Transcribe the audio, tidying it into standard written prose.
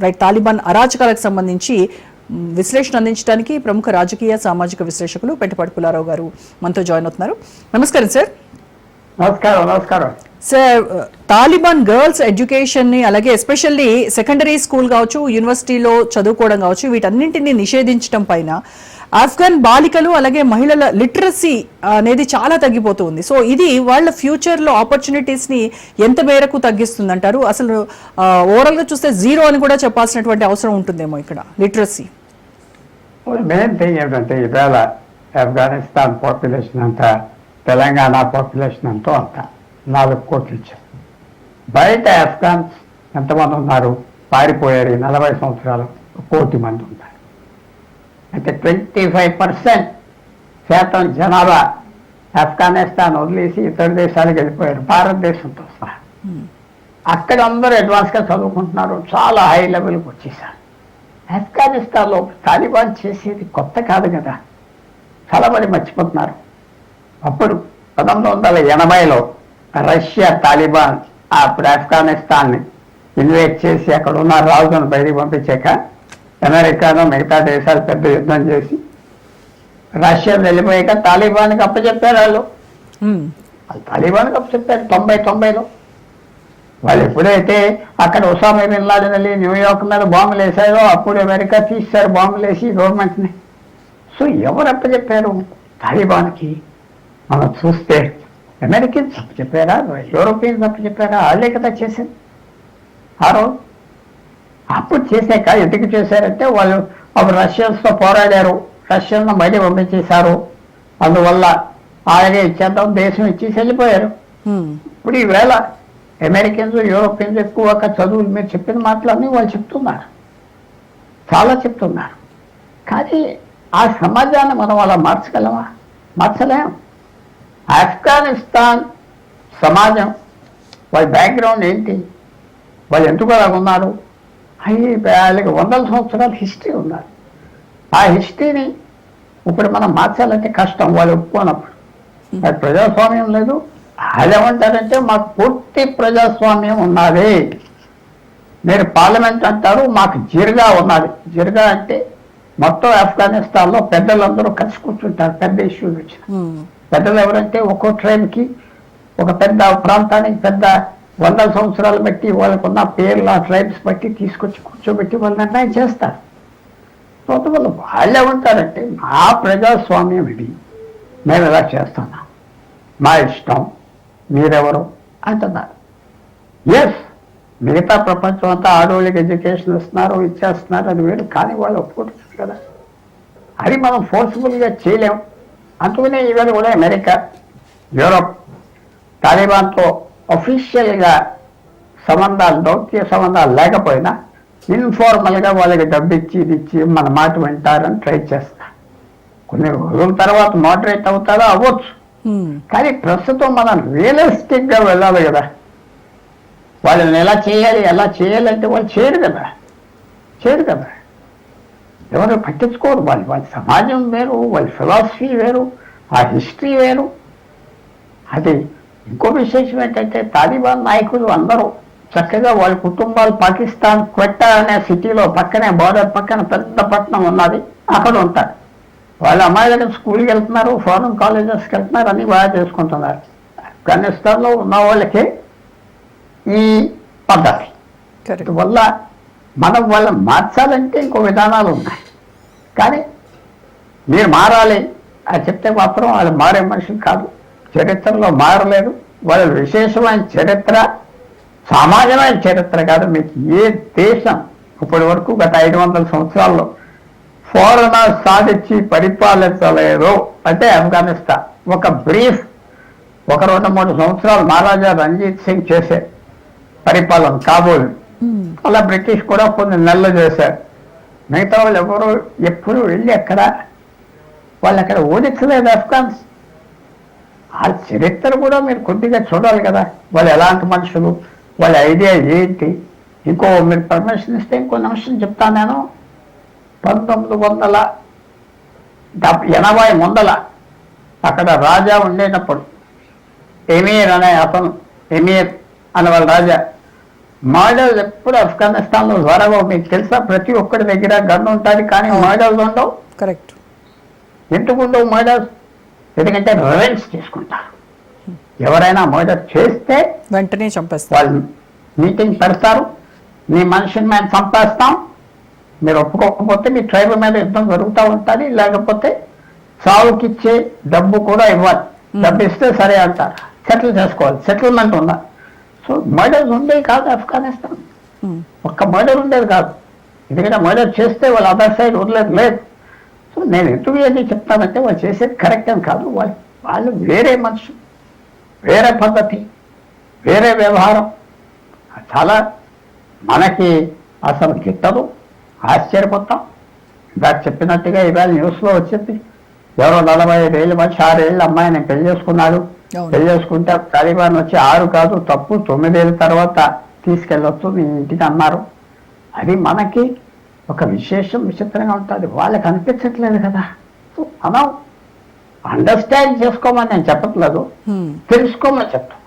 Right, Taliban అరాచకాలకు సంబంధించి విశ్లేషణ అందించడానికి ప్రముఖ రాజకీయ సామాజిక విశ్లేషకులు పెంటపాటి పుల్లారావు గారు మనతో జాయిన్ అవుతున్నారు. నమస్కారం సార్. నమస్కారం సార్, తాలిబాన్ గర్ల్స్ ఎడ్యుకేషన్ ని, అలాగే ఎస్పెషల్లీ సెకండరీ స్కూల్ కావచ్చు, యూనివర్సిటీలో చదువుకోవడం కావచ్చు, వీటన్నింటినీ నిషేధించడం పైన ఆఫ్ఘన్ బాలికలు అలాగే మహిళల లిటరసీ అనేది చాలా తగ్గిపోతుంది. సో ఇది వాళ్ళ ఫ్యూచర్ లో ఆపర్చునిటీస్ ని ఎంత మేరకు తగ్గిస్తుంది అంటారు? అసలు ఓవరాల్ గా చూస్తే జీరో అని కూడా చెప్పాల్సినటువంటి అవసరం ఉంటుందేమో ఇక్కడ లిటరసీ. మెయిన్ థింగ్ ఏంటంటే ఇవాళ ఆఫ్ఘనిస్తాన్ పాపులేషన్ అంతా తెలంగాణ పాపులేషన్ అంతా 4 కోట్లు ఇచ్చారు. బయట ఆఫ్ఘాన్స్ ఎంతమంది ఉన్నారు? పారిపోయారు 40 సంవత్సరాలు 1 కోటి మంది ఉన్నారు. అయితే 25% జనాభా ఆఫ్ఘనిస్తాన్ వదిలేసి ఇతర దేశాలకు వెళ్ళిపోయారు, భారతదేశంతో సహా. అక్కడ అందరూ అడ్వాన్స్గా చదువుకుంటున్నారు, చాలా హై లెవెల్కి వచ్చేసారు. ఆఫ్ఘనిస్తాన్లో తాలిబాన్ చేసేది కొత్త కాదు కదా, చాలా మంది మర్చిపోతున్నారు. అప్పుడు 1980లో రష్యా తాలిబాన్ అప్పుడు ఆఫ్ఘనిస్తాన్ని ఇన్వైట్ చేసి అక్కడ ఉన్న రాజును బయటికి పంపించాక అమెరికాను మిగతా దేశాలు పెద్ద యుద్ధం చేసి రష్యా వెళ్ళిపోయాక తాలిబాన్కి అప్పచెప్పారు. వాళ్ళు తాలిబాన్కి అప్పచెప్పారు 90లో. వాళ్ళు ఎప్పుడైతే అక్కడ ఒసామా బిన్ లాడెన్ వెళ్ళి న్యూయార్క్ మీద బాంబులు వేసారో అప్పుడు అమెరికా తీశారు బాంబులు వేసి గవర్నమెంట్ని. సో ఎవరు అప్పచెప్పారు తాలిబాన్కి? మనం చూస్తే అమెరికన్స్ అప్పచెప్పారా, యూరోపియన్స్ అప్పచెప్పారా? వాళ్ళే కదా చేసింది ఆ రోజు. అప్పుడు చేశాక ఎందుకు చేశారంటే వాళ్ళు అప్పుడు రష్యన్స్తో పోరాడారు, రష్యన్ను బయట పంపించేశారు. అందువల్ల అలాగే ఇచ్చేద్దాం దేశం ఇచ్చేసి వెళ్ళిపోయారు. ఇప్పుడు ఈవేళ అమెరికన్స్ యూరోపియన్స్ ఎక్కువ చదువులు మీరు చెప్పిన మాటలన్నీ వాళ్ళు చెప్తున్నారు, చాలా చెప్తున్నారు. కానీ ఆ సమాజాన్ని మనం అలా మార్చగలమా? మార్చలేం. ఆఫ్ఘనిస్తాన్ సమాజం వాళ్ళ బ్యాక్గ్రౌండ్ ఏంటి, వాళ్ళు ఎందుకు అలా ఉన్నారు? వాళ్ళకి 100 సంవత్సరాల హిస్టరీ ఉన్నారు. ఆ హిస్టరీని ఇప్పుడు మనం మార్చాలంటే కష్టం, వాళ్ళు ఒప్పుకోనప్పుడు. అది ప్రజాస్వామ్యం లేదు. వాళ్ళు ఏమంటారంటే మాకు పూర్తి ప్రజాస్వామ్యం ఉన్నది, మీరు పార్లమెంట్ అంటారు, మాకు జిర్గా ఉన్నది. జిర్గా అంటే మొత్తం ఆఫ్ఘనిస్తాన్లో పెద్దలందరూ కలిసి కూర్చుంటారు పెద్ద ఇష్యూలు వచ్చిన. పెద్దలు ఎవరంటే ఒక్కో ట్రైన్కి ఒక పెద్ద ప్రాంతానికి పెద్ద 100 సంవత్సరాలు బట్టి వాళ్ళకున్న పేర్ల ట్రైబ్స్ బట్టి తీసుకొచ్చి కూర్చోబెట్టి వాళ్ళు నిర్ణయం చేస్తారు. వాళ్ళు వాళ్ళు ఏమంటారంటే మా ప్రజాస్వామ్యం ఇది, మేము ఇలా చేస్తున్నాం, మా ఇష్టం, మీరెవరు అంటున్నారు. ఎస్, మిగతా ప్రపంచం అంతా ఆడవాళ్ళకి ఎడ్యుకేషన్ ఇస్తున్నారు, ఇచ్చేస్తున్నారు, అది వేరు. కానీ వాళ్ళు ఒప్పుకుంటున్నారు కదా, అది మనం ఫోర్స్ఫుల్గా చేయలేం. అందుకనే ఇవాళ కూడా అమెరికా, యూరోప్ తాలిబాన్తో అఫీషియల్గా సంబంధాలు, దౌత్య సంబంధాలు లేకపోయినా ఇన్ఫార్మల్గా వాళ్ళకి డబ్బు ఇచ్చి ఇది ఇచ్చి మన మాట వింటారని ట్రై చేస్తారు. కొన్ని రోజుల తర్వాత మోడరేట్ అవుతారో అవ్వచ్చు. కానీ ప్రస్తుతం మనం రియలిస్టిక్గా వెళ్ళాలి కదా. వాళ్ళని ఎలా చేయాలంటే వాళ్ళు చేయరు కదా. ఎవరు పట్టించుకోరు. వాళ్ళ సమాజం వేరు, వాళ్ళ ఫిలాసఫీ వేరు, ఆ హిస్టరీ వేరు. అది ఇంకో విశేషం ఏంటంటే తాలిబాన్ నాయకులు అందరూ చక్కగా వాళ్ళ కుటుంబాలు పాకిస్తాన్ క్వెట్టా అనే సిటీలో పక్కనే, బోర్డర్ పక్కన పెద్ద పట్టణం ఉన్నది, అక్కడ ఉంటారు. వాళ్ళ అమ్మాయి దగ్గర స్కూల్కి వెళ్తున్నారు, ఫారెన్ కాలేజెస్కి వెళ్తున్నారు, అన్నీ బాగా చేసుకుంటున్నారు. ఆఫ్ఘనిస్తాన్లో ఉన్న వాళ్ళకి ఈ పద్ధతి వల్ల మనం వాళ్ళని మార్చాలంటే ఇంకో విధానాలు ఉన్నాయి. కానీ మీరు మారాలి అని చెప్తే మాత్రం వాళ్ళు మారే మనుషులు కాదు. చరిత్రలో మారలేదు. వాళ్ళ విశేషమైన చరిత్ర, సామాన్యమైన చరిత్ర కాదు. మీకు ఏ దేశం ఇప్పటి వరకు గత 500 సంవత్సరాల్లో ఫారెనర్ సాధించి పరిపాలించలేదు అంటే ఆఫ్ఘనిస్తాన్. ఒక బ్రీఫ్ 1-2-3 సంవత్సరాలు మహారాజా రంజిత్ సింగ్ చేసే పరిపాలన కాబోలు, అలా బ్రిటిష్ కూడా కొన్ని నెలలు చేశారు. మిగతా వాళ్ళు ఎవరు ఎప్పుడు వెళ్ళి వాళ్ళు అక్కడ ఓడించలేదు ఆఫ్ఘాన్స్. ఆ చరిత్ర కూడా మీరు కొద్దిగా చూడాలి కదా. వాళ్ళు ఎలాంటి మనుషులు, వాళ్ళ ఐడియా ఏంటి. ఇంకో మీరు పర్మిషన్ ఇస్తే ఇంకో నిమిషం చెప్తాను నేను. 1980 ముందల అక్కడ రాజా ఉండేటప్పుడు ఎమీర్ అనే అతను, ఎమీర్ అనే వాళ్ళ రాజా మర్డర్స్ ఎప్పుడు ఆఫ్ఘనిస్తాన్లో జరగవు. మీకు తెలుసా, ప్రతి ఒక్కరి దగ్గర గన్ ఉంటుంది, కానీ మర్డర్స్ ఉండవు. కరెక్ట్. ఎందుకు ఉండవు మర్డర్స్? ఎందుకంటే రివెంజ్ తీసుకుంటారు. ఎవరైనా మర్డర్ చేస్తే వెంటనే చంపేస్తారు. వాళ్ళు మీటింగ్ పెడతారు, మీ మనిషిని మేము చంపేస్తాం, మీరు ఒప్పుకోకపోతే మీ ట్రైబల్ మీద యుద్ధం జరుగుతూ ఉంటుంది, లేకపోతే సావుకిచ్చే డబ్బు కూడా ఇవ్వాలి. డబ్బు ఇస్తే సరే అంటారు, సెటిల్ చేసుకోవాలి, సెటిల్మెంట్ ఉండాలి. సో మర్డర్స్ ఉండేవి కాదు ఆఫ్ఘనిస్తాన్, ఒక్క మర్డర్ ఉండేది కాదు. ఎందుకంటే మర్డర్ చేస్తే వాళ్ళు అదర్ సైడ్ వదిలేదు లేదు. సో నేను ఎందుకు ఏది చెప్తానంటే వాళ్ళు చేసేది కరెక్ట్ అని కాదు, వాళ్ళు వేరే మనుషులు, వేరే పద్ధతి, వేరే వ్యవహారం. చాలా మనకి అసలు గిట్టదు, ఆశ్చర్యపోతాం. ఇందాక చెప్పినట్టుగా ఇవాళ న్యూస్లో వచ్చింది, ఎవరో 45 ఏళ్ళ మనిషి 6 ఏళ్ళ అమ్మాయిని పెళ్లి చేసుకున్నాడు. పెళ్లి చేసుకుంటే తాలిబాన్ వచ్చి 6 కాదు తప్పు 9 ఏళ్ళ తర్వాత తీసుకెళ్ళొచ్చు మీ ఇంటికి అన్నారు. అది మనకి ఒక విచిత్రంగా ఉంటుంది, వాళ్ళకి అనిపించట్లేదు కదా. మనం అండర్స్టాండ్ చేసుకోమని నేను చెప్పట్లేదు, తెలుసుకోమని చెప్తాను.